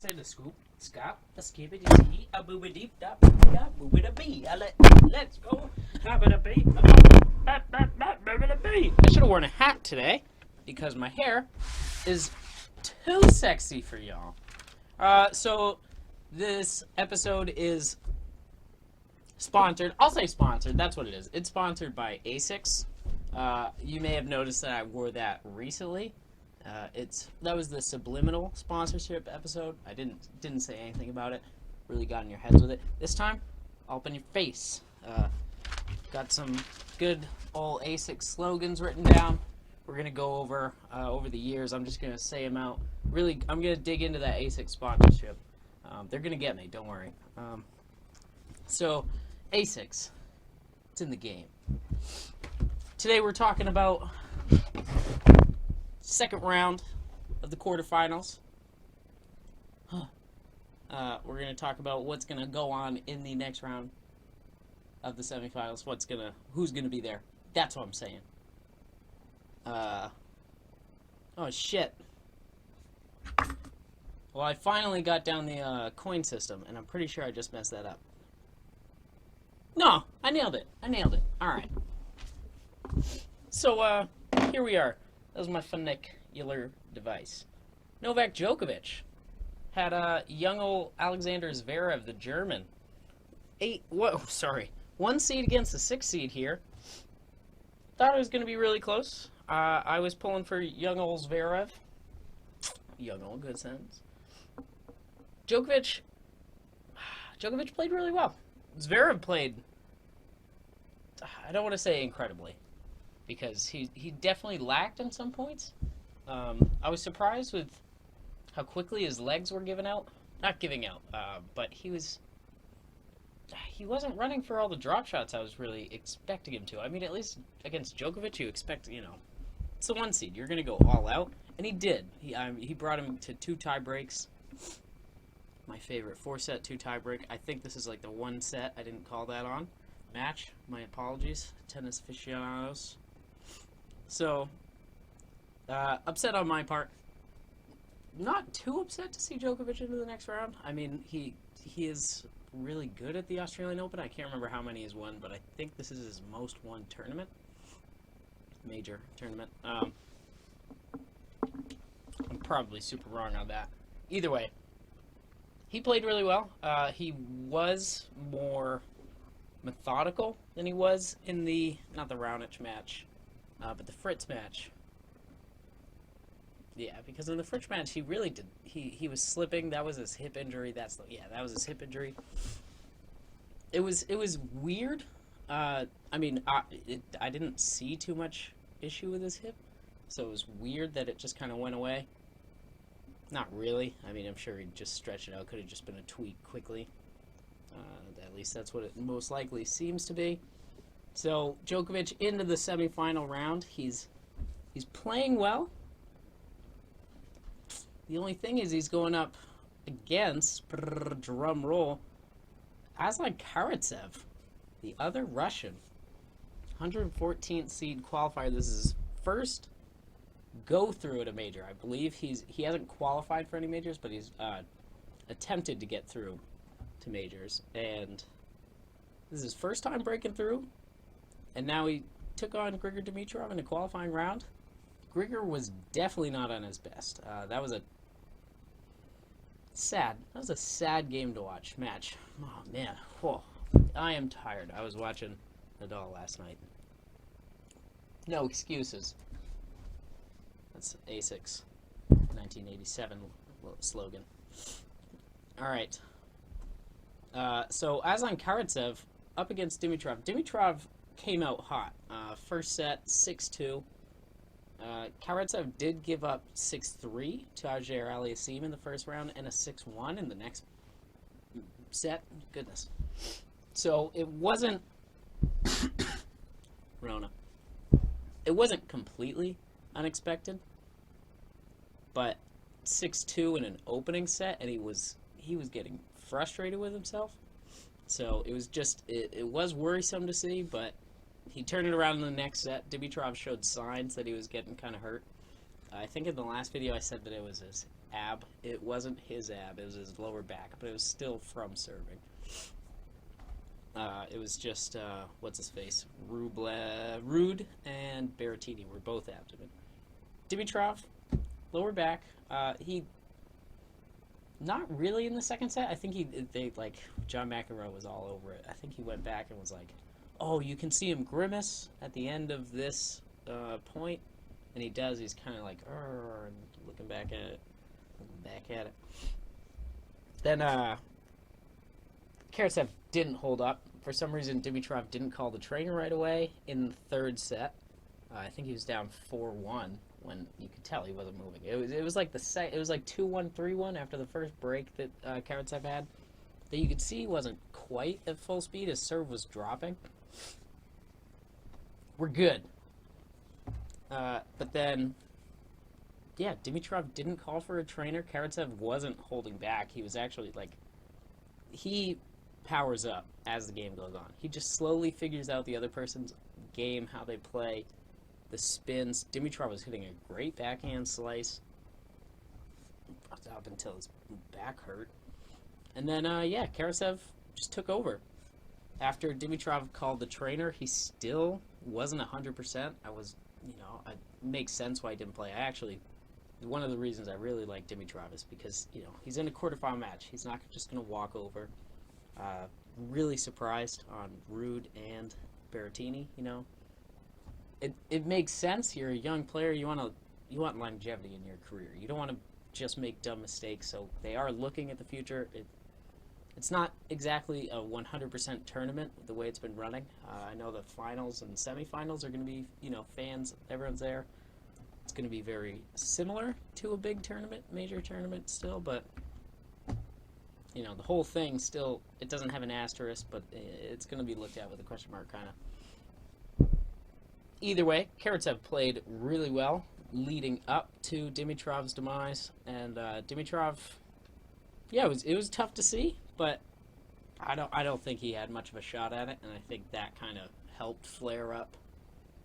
Say the scoop, scop, a skippity ski, a booby deep, da booby da booby da bee. Let's go. Booby da bee, booby da bee. I should have worn a hat today because my hair is too sexy for y'all. So this episode is sponsored. I'll say sponsored. That's what it is. It's sponsored by Asics. You may have noticed that I wore that recently. That was the subliminal sponsorship episode. I didn't say anything about it. Really got in your heads with it. This time, I'll up in your face. Got some good old Asics slogans written down. We're gonna go over the years. I'm just gonna say them out. Really, I'm gonna dig into that Asics sponsorship. They're gonna get me. Don't worry. So, Asics, it's in the game. Today we're talking about second round of the quarterfinals. We're going to talk about what's going to go on in the next round of the semifinals. Who's going to be there. That's what I'm saying. Oh, shit. Well, I finally got down the coin system, and I'm pretty sure I just messed that up. No, I nailed it. All right. So, here we are. That was my funicular device. Novak Djokovic had young old Alexander Zverev, the German. 1 seed against the 6 seed here. Thought it was going to be really close. I was pulling for young old Zverev. Young old, good sentence. Djokovic played really well. Zverev played, I don't want to say incredibly, because he definitely lacked in some points. I was surprised with how quickly his legs were giving out. Not giving out, but he wasn't running for all the drop shots I was really expecting him to. I mean, at least against Djokovic, you expect, it's the 1 seed. You're going to go all out. And he did. He brought him to 2 tie breaks. My favorite 4-set 2 tie break. I think this is like the 1 set. I didn't call that on. Match. My apologies. Tennis aficionados. So, upset on my part. Not too upset to see Djokovic into the next round. I mean, he is really good at the Australian Open. I can't remember how many he's won, but I think this is his most won tournament. Major tournament. I'm probably super wrong on that. Either way, he played really well. He was more methodical than he was in not the Raonic match, but the Fritz match. Yeah, because in the Fritz match, he really did. He was slipping. That was his hip injury. That was his hip injury. It was weird. I mean, I didn't see too much issue with his hip, so it was weird that it just kind of went away. Not really. I mean, I'm sure he'd just stretch it out. Could have just been a tweak quickly. At least that's what it most likely seems to be. So Djokovic into the semifinal round. He's playing well. The only thing is he's going up against, drum roll, Aslan Karatsev, the other Russian. 114th seed qualifier. This is his first go through at a major. I believe he hasn't qualified for any majors, but he's attempted to get through to majors, and this is his first time breaking through, and now he took on Grigor Dimitrov in a qualifying round. Grigor was definitely not on his best. That was a sad game to watch. Match. Oh man, whoa. I am tired. I was watching Nadal last night. No excuses. That's Asics 1987 slogan. All right. So Aslan Karatsev up against Dimitrov. Dimitrov came out hot. First set, 6-2. Karatsev did give up 6-3 to Auger Aliassime in the first round and a 6-1 in the next set. Goodness. So it wasn't Rona. It wasn't completely unexpected, but 6-2 in an opening set, and he was getting frustrated with himself. So it was just it was worrisome to see, but he turned it around in the next set. Dimitrov showed signs that he was getting kind of hurt. I think in the last video I said that it was his ab. It wasn't his ab, it was his lower back, but it was still from serving. It was just, what's his face? Rude and Berrettini were both abdomen. Dimitrov, lower back. He, not really in the second set. I think John McEnroe was all over it. I think he went back and was like, oh, you can see him grimace at the end of this point. And he does. He's kind of like, and looking back at it. Then, Karatsev didn't hold up. For some reason, Dimitrov didn't call the trainer right away in the third set. I think he was down 4-1 when you could tell he wasn't moving. It was like it was like 2-1, 3-1 after the first break that Karatsev had. That you could see he wasn't quite at full speed. His serve was dropping. We're good. But then, yeah, Dimitrov didn't call for a trainer. Karatsev wasn't holding back. He was actually he powers up as the game goes on. He just slowly figures out the other person's game, how they play, the spins. Dimitrov was hitting a great backhand slice up until his back hurt. And then, Karatsev just took over. After Dimitrov called the trainer, he still wasn't 100%. It makes sense why he didn't play. One of the reasons I really like Dimitrov is because, he's in a quarterfinal match. He's not just going to walk over. Really surprised on Rude and Berrettini, It makes sense. You're a young player. You want longevity in your career. You don't want to just make dumb mistakes. So they are looking at the future. It's not exactly a 100% tournament the way it's been running. I know the finals and semifinals are going to be, fans, everyone's there. It's going to be very similar to a big tournament, major tournament still, but, the whole thing still, it doesn't have an asterisk, but it's going to be looked at with a question mark, kind of. Either way, Karatsev played really well leading up to Dimitrov's demise, and Dimitrov, it was tough to see. But I don't think he had much of a shot at it, and I think that kind of helped flare up.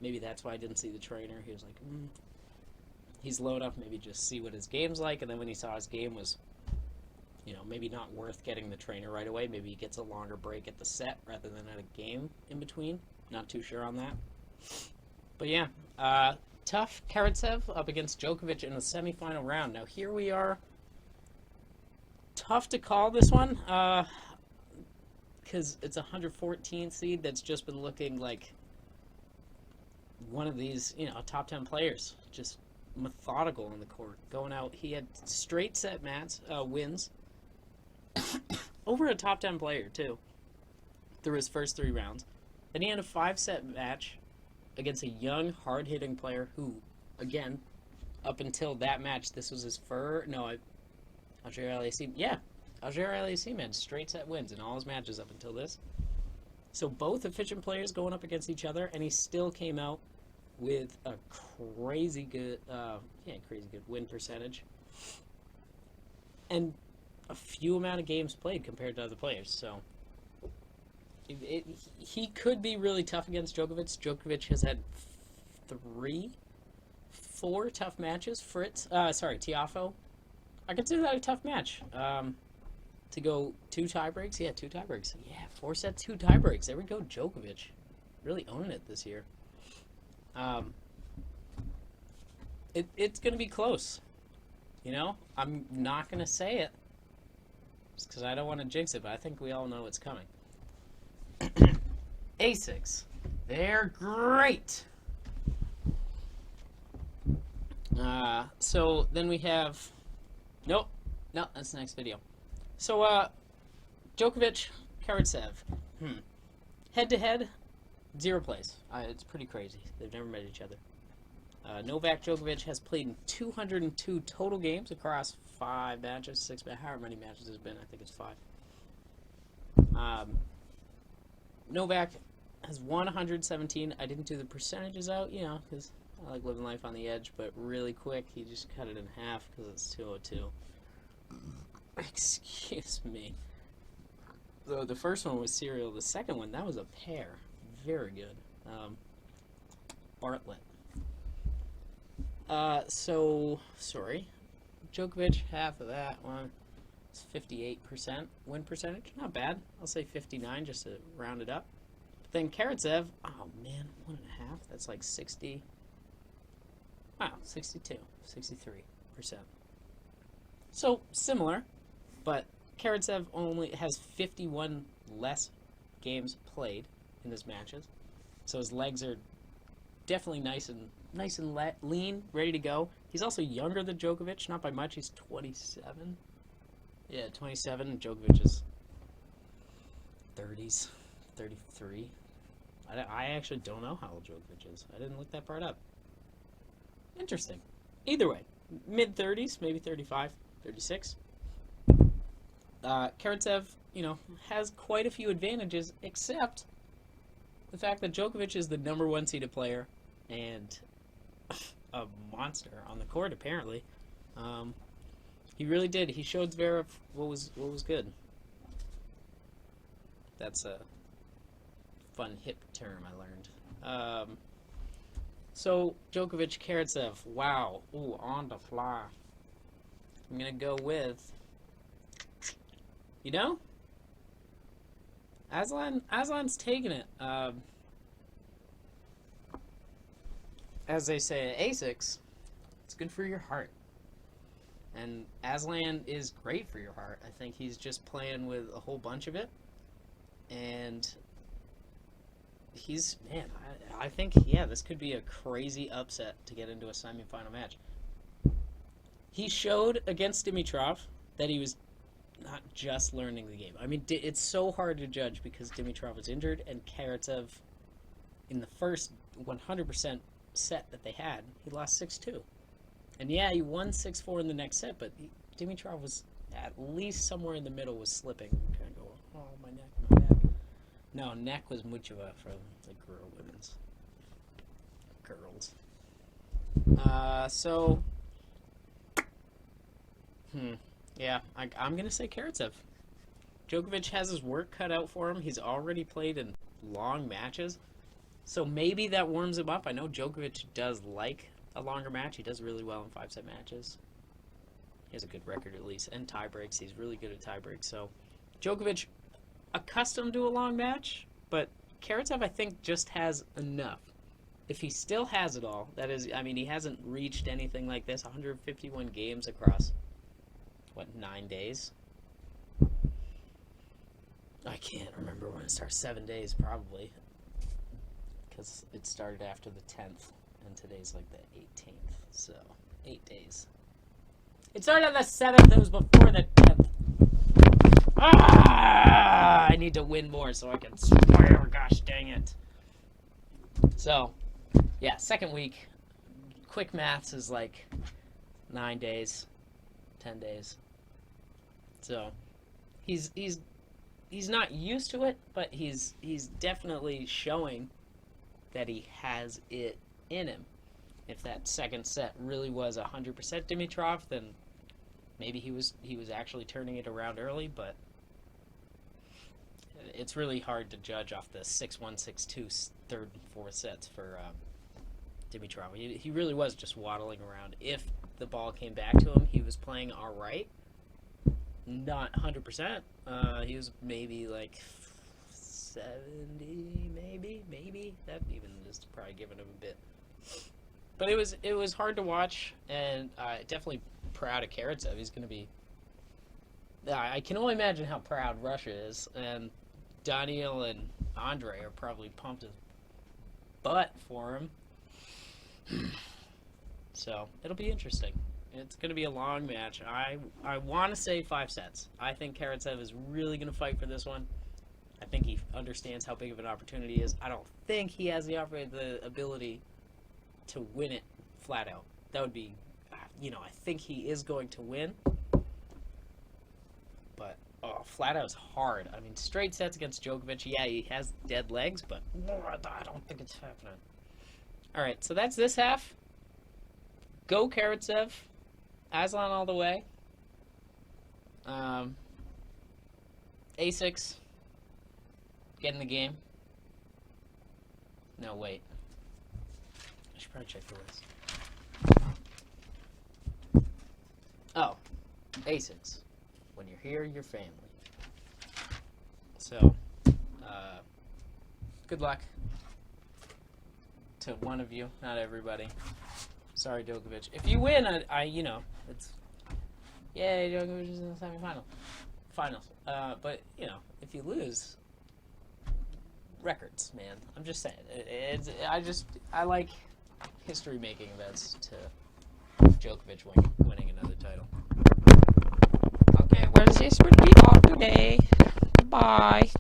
Maybe that's why I didn't see the trainer. He was like, he's low enough, maybe just see what his game's like, and then when he saw his game was, maybe not worth getting the trainer right away, maybe he gets a longer break at the set rather than at a game in between. Not too sure on that. But yeah, tough Karatsev up against Djokovic in the semifinal round. Now here we are. Tough to call this one, because it's a 114th seed that's just been looking like one of these, top 10 players, just methodical in the court, going out. He had straight set wins over a top 10 player too through his first 3 rounds. Then he had a 5-set match against a young, hard-hitting player who, again, up until that match, this was his Alger-Aliassime had straight set wins in all his matches up until this. So both efficient players going up against each other, and he still came out with a crazy good win percentage. And a few amount of games played compared to other players. So he could be really tough against Djokovic. Djokovic has had 4 tough matches. Tiafoe. I consider that a tough match. To go 2 tiebreaks? Yeah, 2 tiebreaks. Yeah, 4 sets, 2 tiebreaks. There we go, Djokovic. Really owning it this year. It's going to be close. I'm not going to say it just because I don't want to jinx it, but I think we all know it's coming. Asics. They're great. So then we have... No, that's the next video. So, Djokovic, Karatsev. Head-to-head, 0 plays. It's pretty crazy. They've never met each other. Novak Djokovic has played in 202 total games across 5 matches, 6, however many matches there's been. I think it's 5. Novak has won 117. I didn't do the percentages out, because I like living life on the edge, but really quick, he just cut it in half because it's 202. Excuse me. So the first one was serial. The second one, that was a pair. Very good. Bartlett. Sorry. Djokovic, half of that one. It's 58% win percentage. Not bad. I'll say 59 just to round it up. But then Karatsev, oh man, 1.5. That's like 60. Wow, 62, 63%. So similar, but Karatsev only has 51 less games played in his matches. So his legs are definitely nice and lean, ready to go. He's also younger than Djokovic, not by much. He's 27. Yeah, 27, and Djokovic is 30s, 33. I actually don't know how old Djokovic is. I didn't look that part up. Interesting. Either way, mid-30s, maybe 35, 36. Karatsev, has quite a few advantages, except the fact that Djokovic is the number 1 seeded player and a monster on the court, apparently. He really did. He showed Zverev what was good. That's a fun hip term I learned. So Djokovic, Karatsev, wow, ooh, on the fly. I'm gonna go with, Aslan's taking it. As they say at ASICS, it's good for your heart. And Aslan is great for your heart. I think he's just playing with a whole bunch of it. And I think, this could be a crazy upset to get into a semifinal match. He showed against Dimitrov that he was not just learning the game. I mean, it's so hard to judge because Dimitrov was injured, and Karatsev, in the first 100% set that they had, he lost 6-2. And he won 6-4 in the next set, but Dimitrov was at least somewhere in the middle, was slipping. Kind of go, oh, my neck, my back. No, neck was Muchova for the women's. Girls. I'm going to say Karatsev. Djokovic has his work cut out for him. He's already played in long matches. So maybe that warms him up. I know Djokovic does like a longer match. He does really well in 5-set matches. He has a good record at least. And tie breaks. He's really good at tie breaks. So Djokovic, accustomed to a long match, but Karatsev, I think, just has enough. If he still has it all, that is, he hasn't reached anything like this. 151 games across, 9 days? I can't remember when it starts. 7 days, probably. Because it started after the 10th, and today's like the 18th, so 8 days. It started on the 7th, it was before the 10th. I need to win more so I can swear, gosh dang it. So, second week. Quick maths is like 9 days, 10 days. So, he's not used to it, but he's definitely showing that he has it in him. If that second set really was 100% Dimitrov, then maybe he was actually turning it around early, but it's really hard to judge off the 6-1, 6-2 third and fourth sets for Dimitrov. He really was just waddling around. If the ball came back to him, he was playing all right. Not 100%. He was maybe like 70, maybe. That even is probably giving him a bit. But it was hard to watch, and definitely proud of Karatsev. He's going to be... I can only imagine how proud Russia is, and Daniil and Andre are probably pumped his butt for him. So, it'll be interesting. It's going to be a long match. I want to say 5 sets. I think Karatsev is really going to fight for this one. I think he understands how big of an opportunity it is. I don't think he has the ability to win it flat out. That would be, I think he is going to win. But, flat out's hard. I mean, straight sets against Djokovic, he has dead legs, but I don't think it's happening. All right, so that's this half. Go Karatsev. Aslan all the way. A6. Get in the game. No, wait. I should probably check the list. Oh, ASICs. When you're here, you're family. So, good luck to one of you, not everybody. Sorry, Djokovic. If you win, it's yay, Djokovic is in the semifinal, finals. But if you lose, records, man. I'm just saying. I like history-making events to Djokovic winning another title. Okay, well, this would be all today. Bye.